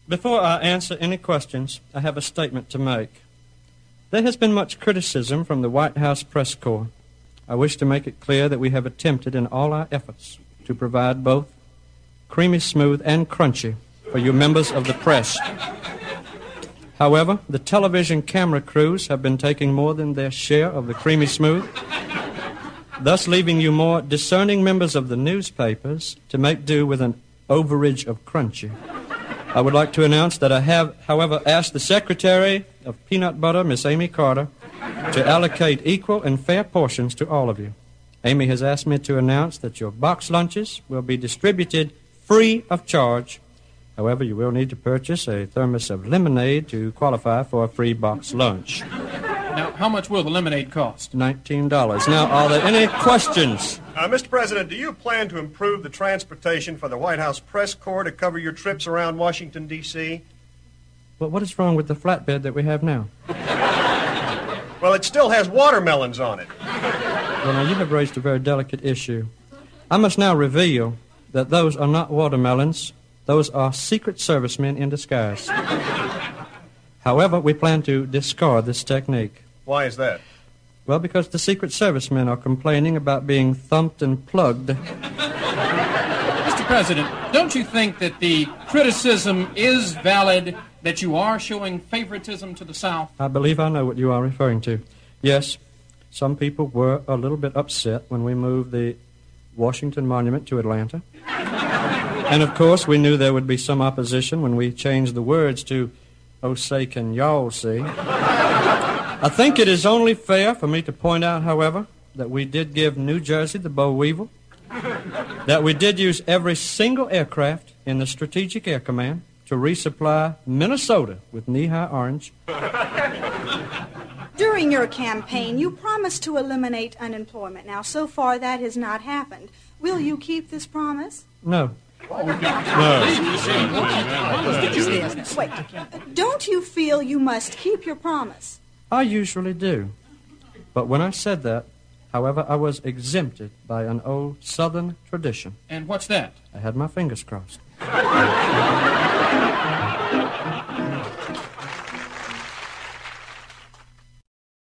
Before I answer any questions, I have a statement to make. There has been much criticism from the White House press corps. I wish to make it clear that we have attempted in all our efforts to provide both creamy smooth and crunchy for you members of the press. However, the television camera crews have been taking more than their share of the creamy smooth, thus leaving you more discerning members of the newspapers to make do with an overage of crunchy. I would like to announce that I have, however, asked the Secretary of Peanut Butter, Miss Amy Carter, to allocate equal and fair portions to all of you. Amy has asked me to announce that your box lunches will be distributed free of charge. However, you will need to purchase a thermos of lemonade to qualify for a free box lunch. Now, how much will the lemonade cost? $19. Now, are there any questions? Mr. President, do you plan to improve the transportation for the White House press corps to cover your trips around Washington, D.C.? Well, what is wrong with the flatbed that we have now? Well, it still has watermelons on it. Well, now, you have raised a very delicate issue. I must now reveal that those are not watermelons. Those are Secret Servicemen in disguise. However, we plan to discard this technique. Why is that? Well, because the Secret Servicemen are complaining about being thumped and plugged. Mr. President, don't you think that the criticism is valid that you are showing favoritism to the South? I believe I know what you are referring to. Yes, some people were a little bit upset when we moved the Washington Monument to Atlanta. And, of course, we knew there would be some opposition when we changed the words to, "Oh, say, can y'all see?" I think it is only fair for me to point out, however, that we did give New Jersey the boll weevil, that we did use every single aircraft in the Strategic Air Command to resupply Minnesota with knee-high orange. During your campaign, you promised to eliminate unemployment. Now, so far that has not happened. Will you keep this promise? No. Wait, don't you feel you must keep your promise? I usually do. But when I said that, however, I was exempted by an old Southern tradition. And what's that? I had my fingers crossed.